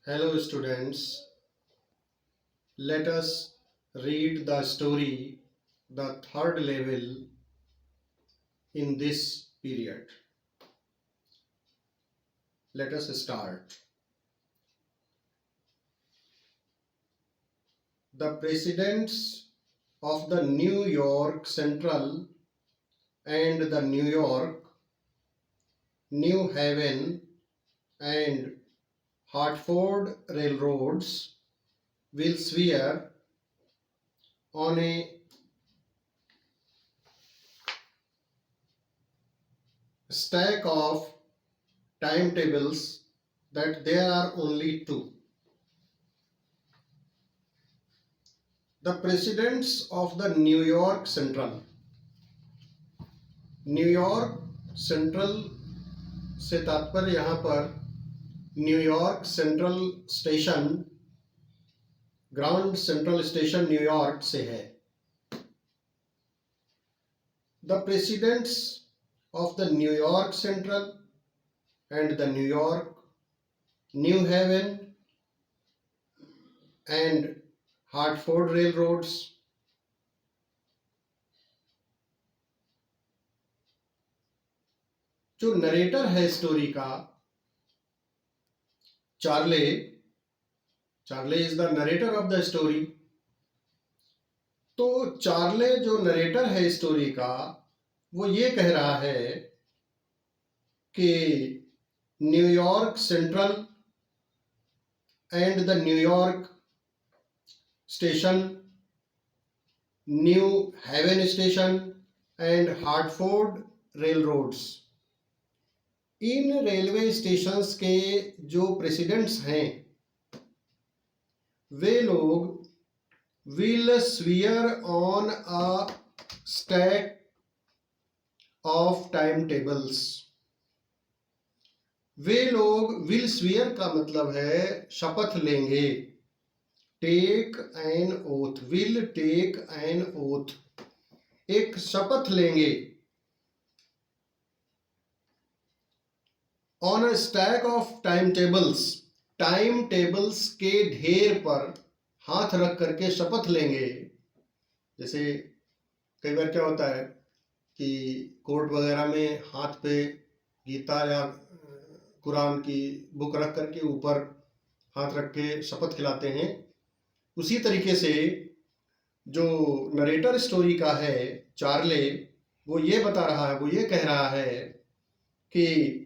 Hello, students. Let us read the story, the third level in this period. Let us start. The presidents of the New York Central and the New York, New Haven, and Hartford railroads will swear on a stack of timetables that there are only two. The presidents of the New York Central. New York Central से तात्पर्य यहाँ पर New York Central station, Grand Central station New York से है. The presidents of the New York Central and the New York, New Haven and Hartford railroads जो narrator है story का, Charley is the narrator of the story. तो चार्ले जो narrator है story का, वो ये कह रहा है कि New York Central and the New York station, New Haven station and Hartford रेलरोड्स, in railway stations के जो प्रेसिडेंट्स हैं वे लोग will swear on a stack of timetables. वे लोग विल स्वीयर का मतलब है शपथ लेंगे. Take an oath, will take an oath, एक शपथ लेंगे. On a stack of timetables, timetables के ढेर पर हाथ रख करके शपथ लेंगे. जैसे कई बार क्या होता है कि कोर्ट वगैरह में हाथ पे गीता या कुरान की बुक रख करके ऊपर हाथ रख के शपथ खिलाते हैं. उसी तरीके से जो नरेटर स्टोरी का है चार्ले, वो ये बता रहा है, वो ये कह रहा है कि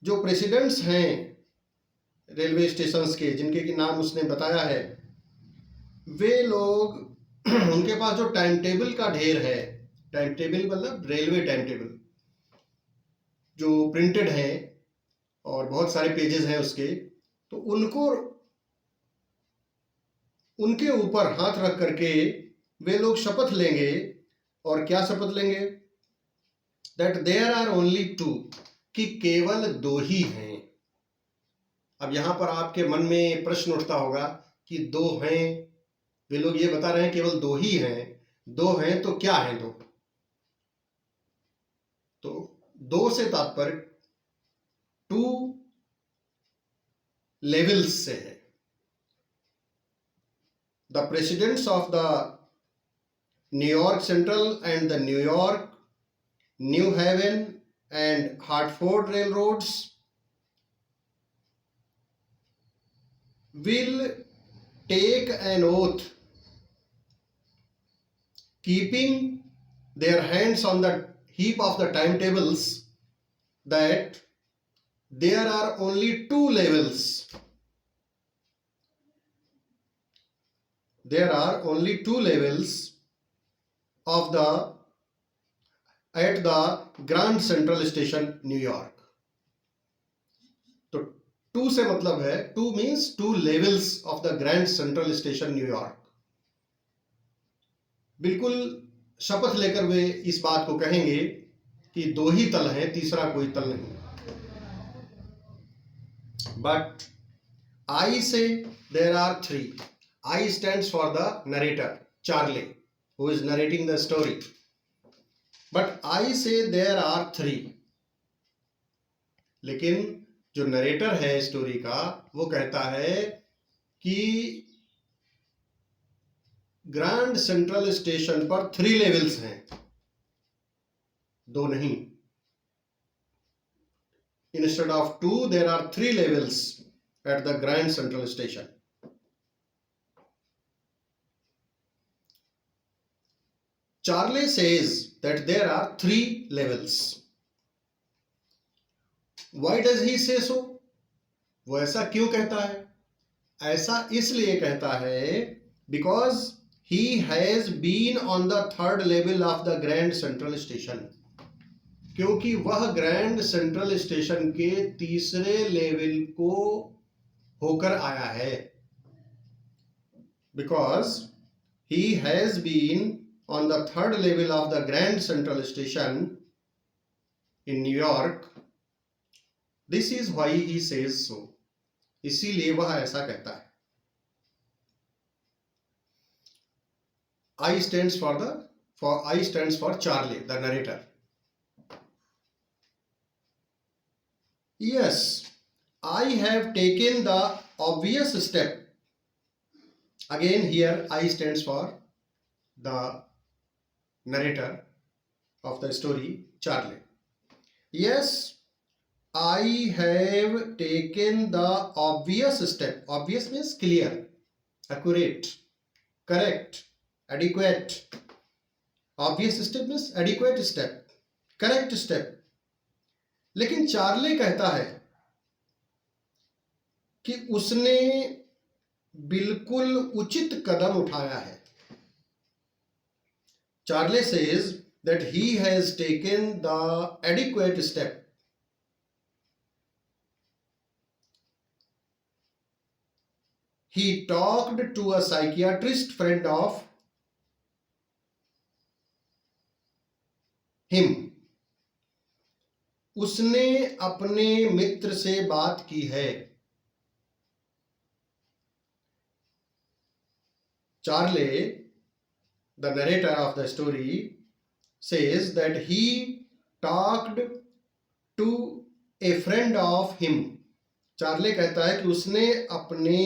जो प्रेसिडेंट्स हैं रेलवे स्टेशंस के, जिनके की नाम उसने बताया है, वे लोग उनके पास जो टाइम टेबल का ढेर है, टाइम टेबल मतलब रेलवे टाइम टेबल जो प्रिंटेड है और बहुत सारे पेजेस हैं उसके, तो उनको उनके ऊपर हाथ रख करके वे लोग शपथ लेंगे. और क्या शपथ लेंगे? That there are only two, कि केवल दो ही हैं. अब यहां पर आपके मन में प्रश्न उठता होगा कि दो हैं, वे लोग ये बता रहे हैं केवल दो ही हैं. दो हैं तो क्या है दो? तो दो से तात्पर्य टू लेवल्स से है. The presidents of the New York Central and the New York, New Haven and Hartford railroads will take an oath, keeping their hands on the heap of the timetables, that there are only two levels. There are only two levels of the at the Grand Central Station, New York. तो to से मतलब है, two means two levels of the Grand Central station New York. बिल्कुल शपथ लेकर वे इस बात को कहेंगे कि दो ही तल हैं, तीसरा कोई तल नहीं. But I say there are three. I stands for the narrator Charlie who is narrating the story. But I say there are three, लेकिन जो नरेटर है स्टोरी का वो कहता है कि ग्रैंड सेंट्रल स्टेशन पर 3 लेवल्स हैं, 2 नहीं। Instead of 2 there are 3 levels at the Grand Central Station. Charlie says that there are 3 levels. Why does he say so? वो ऐसा क्यों कहता है? ऐसा इसलिए कहता है because he has been on the 3rd level of the Grand Central Station. क्योंकि वह ग्रैंड सेंट्रल स्टेशन के 3रे लेवल को होकर आया है। Because he has been on the 3rd level of the Grand Central Station in New York, this is why he says so, इसीलिए वह ऐसा कहता है। I stands for Charlie the narrator. Yes, I have taken the obvious step. Again here I stands for the narrator of the story, Charlie. Yes, I have taken the obvious step. Obvious means clear, accurate, correct, adequate. Obvious step means adequate step, correct step. लेकिन Charlie कहता है कि उसने बिल्कुल उचित कदम उठाया है। Charlie says that he has taken the adequate step. He talked to a psychiatrist friend of him. उसने अपने मित्र से बात की है। Charlie, the narrator of the story, says that he talked to a friend of him. Charlie कहता है कि उसने अपने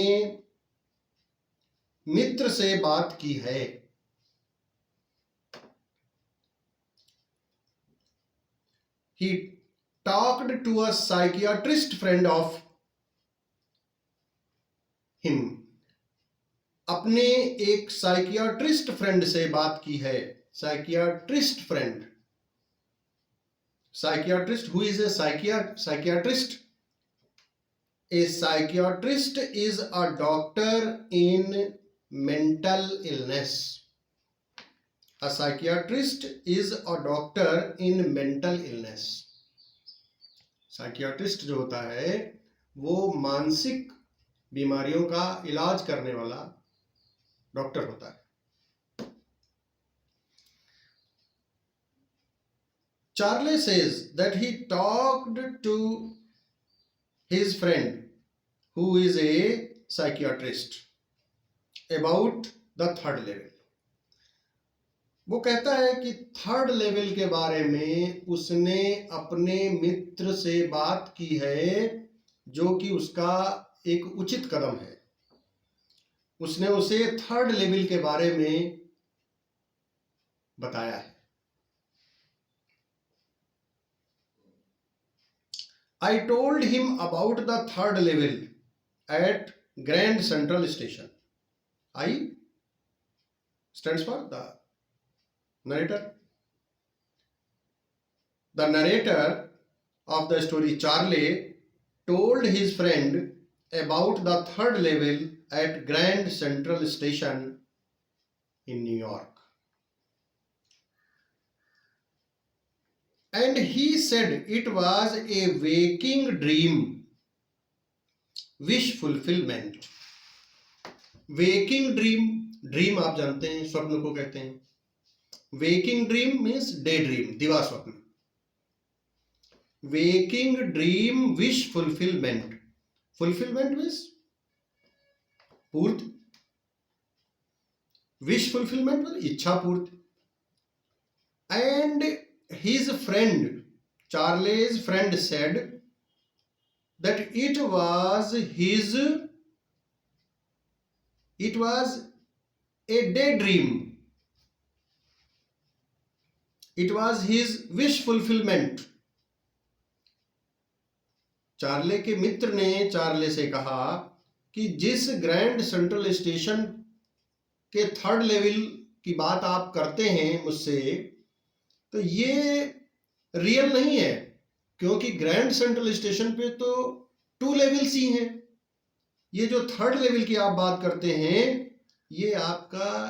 मित्र से बात की है। He talked to a psychiatrist friend of him. अपने एक साइकियाट्रिस्ट फ्रेंड से बात की है। Psychiatrist friend, psychiatrist, who is a psychiatrist? A psychiatrist is a doctor in mental illness. A psychiatrist is a doctor in mental illness. Psychiatrist जो होता है वो मानसिक बीमारियों का इलाज करने वाला डॉक्टर होता है। Charlie says that he talked to his friend who is a psychiatrist about the 3rd level. वो कहता है कि 3rd लेवल के बारे में उसने अपने मित्र से बात की है, जो कि उसका एक उचित कदम है। उसने उसे 3rd लेवल के बारे में बताया है। I told him about the 3rd level at Grand Central Station. I stands for the narrator. The narrator of the story, Charlie, told his friend about the 3rd level at Grand Central Station in New York. And he said it was a waking dream, wish fulfillment. Waking dream, dream आप जानते हैं स्वप्न को कहते हैं। Waking dream means day dream, दिवा स्वप्न। Waking dream wish fulfilment, fulfilment means पूर्ति, विश फुलफिलमेंट मीन्स इच्छा पूर्ति। And his friend, Charlie's friend said that it was a daydream. It was his wish fulfillment. Charlie के मित्र ने Charlie से कहा कि जिस ग्रैंड सेंट्रल स्टेशन के थर्ड लेवल की बात आप करते हैं मुझसे, तो ये रियल नहीं है, क्योंकि ग्रैंड सेंट्रल स्टेशन पे तो 2 लेवल्स ही हैं। ये जो थर्ड लेवल की आप बात करते हैं, ये आपका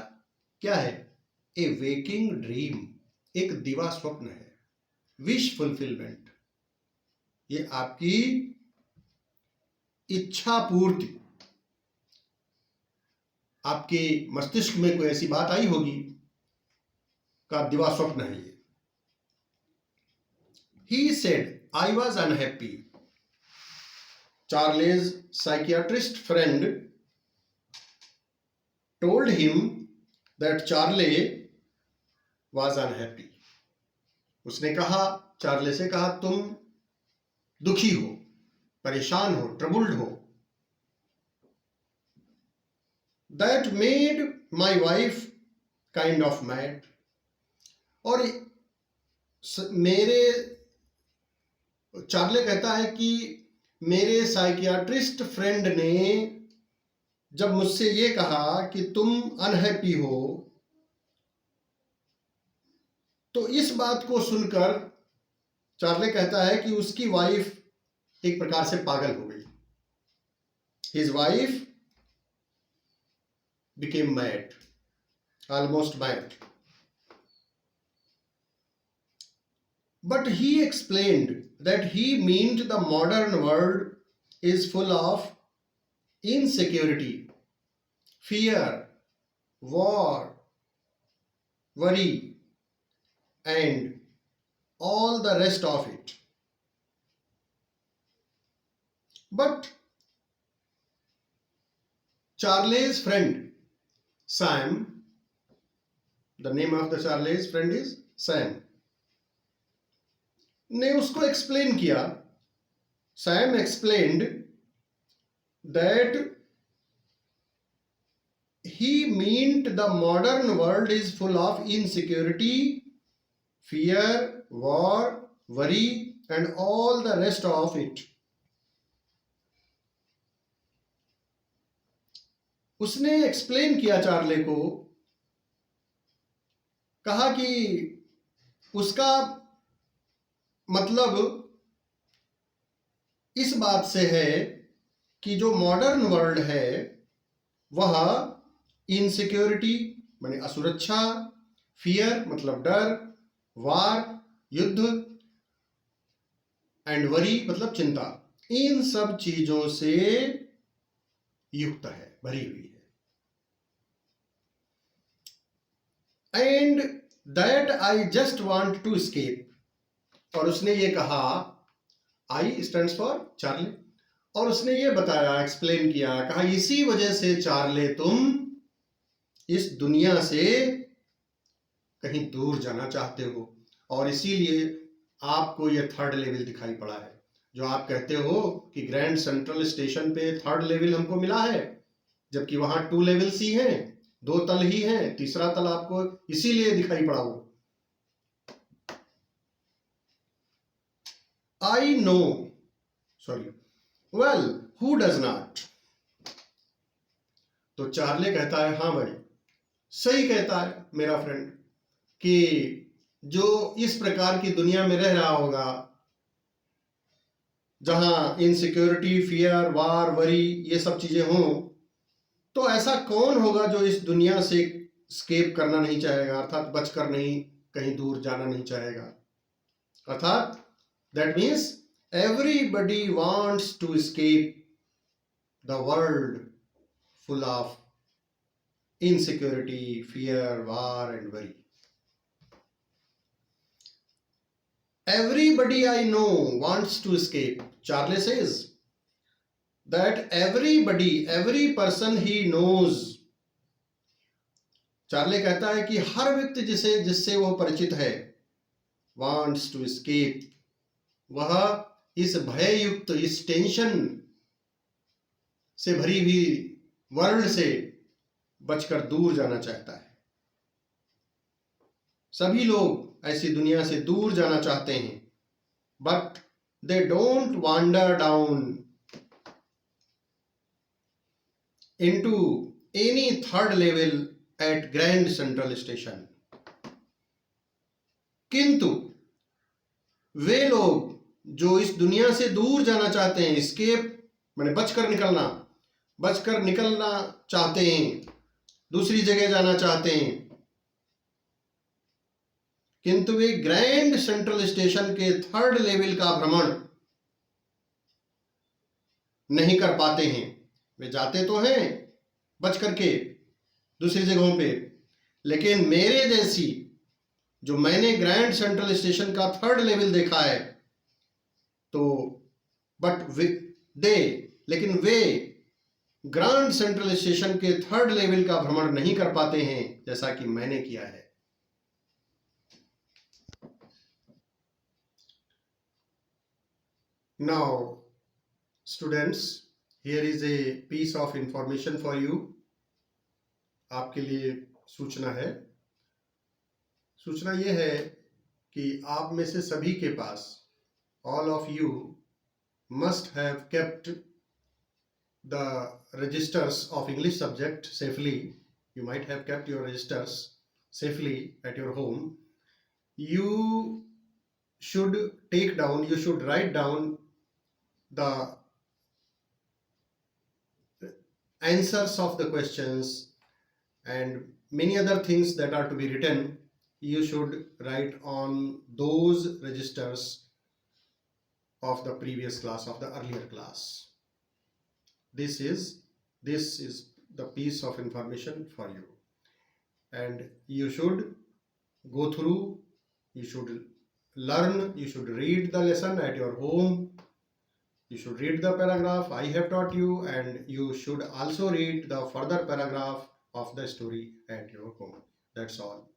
क्या है? ए वेकिंग ड्रीम, एक दिवा स्वप्न है, विश फुलफिलमेंट। ये आपकी इच्छा पूर्ति, आपके मस्तिष्क में कोई ऐसी बात आई होगी का दिवा स्वप्न है ये। He said, I was unhappy. Charlie's psychiatrist friend told him that Charlie was unhappy. उसने कहा, चार्ले से कहा, तुम दुखी हो, परेशान हो, ट्रबल्ड हो। That made my wife kind of mad. और मेरे, चार्ले कहता है कि मेरे साइकियाट्रिस्ट फ्रेंड ने जब मुझसे ये कहा कि तुम अनहैप्पी हो, तो इस बात को सुनकर चार्ले कहता है कि उसकी वाइफ एक प्रकार से पागल हो गई। His wife became mad, almost mad. But he explained that he meant the modern world is full of insecurity, fear, war, worry, and all the rest of it. But Charlie's friend Sam, the name of the Charlie's friend is Sam, ने उसको explain किया। Sam explained that he meant the modern world is full of insecurity, fear, war, worry, and all the rest of it. उसने explain किया Charlie को, कहा कि उसका मतलब इस बात से है कि जो मॉडर्न वर्ल्ड है वह इनसिक्योरिटी माने असुरक्षा, फियर मतलब डर, वार युद्ध, एंड वरी मतलब चिंता, इन सब चीजों से युक्त है, भरी हुई है। And that I just want to escape, और उसने ये कहा, आई स्टैंड्स फॉर चार्ले, और उसने ये बताया, एक्सप्लेन किया, कहा इसी वजह से चार्ले तुम इस दुनिया से कहीं दूर जाना चाहते हो, और इसीलिए आपको ये थर्ड लेवल दिखाई पड़ा है। जो आप कहते हो कि ग्रैंड सेंट्रल स्टेशन पे थर्ड लेवल हमको मिला है, जबकि वहां 2 लेवल्स ही हैं, 2 तल ही हैं, तीसरा तल आपको इसीलिए दिखाई पड़ा हो। I know, sorry, well, who does not? तो चार्ले कहता है, हाँ भाई, सही कहता है मेरा फ्रेंड, कि जो इस प्रकार की दुनिया में रह रहा होगा, जहां इनसिक्योरिटी, फियर, वार, वरी ये सब चीजें हों, तो ऐसा कौन होगा जो इस दुनिया से स्केप करना नहीं चाहेगा, अर्थात बचकर नहीं, कहीं दूर जाना नहीं चाहेगा। अर्थात that means everybody wants to escape the world full of insecurity, fear, war, and worry. Everybody I know wants to escape. Charlie says that everybody, every person he knows. Charlie कहता है कि हर व्यक्ति जिससे वो परिचित है, wants to escape, वह इस भययुक्त, इस टेंशन से भरी हुई वर्ल्ड से बचकर दूर जाना चाहता है। सभी लोग ऐसी दुनिया से दूर जाना चाहते हैं, but they don't wander down into any third level at Grand Central Station. किंतु वे लोग जो इस दुनिया से दूर जाना चाहते हैं, एस्केप माने बचकर निकलना चाहते हैं, दूसरी जगह जाना चाहते हैं, किंतु वे ग्रैंड सेंट्रल स्टेशन के थर्ड लेवल का भ्रमण नहीं कर पाते हैं। वे जाते तो हैं बच करके दूसरी जगहों पे, लेकिन मेरे जैसी जो मैंने ग्रैंड सेंट्रल स्टेशन का थर्ड लेवल देखा है, तो लेकिन वे ग्रैंड सेंट्रल स्टेशन के थर्ड लेवल का भ्रमण नहीं कर पाते हैं जैसा कि मैंने किया है। Now, students, here is a piece of information for you. आपके लिए सूचना है। सूचना यह है कि आप में से सभी के पास, all of you must have kept the registers of English subject safely. You might have kept your registers safely at your home. You should write down the answers of the questions and many other things that are to be written. You should write on those registers of the previous class, of the earlier class. This is the piece of information for you, and you should go through, you should learn, you should read the lesson at your home. You should read the paragraph I have taught you, and you should also read the further paragraph of the story at your home. That's all.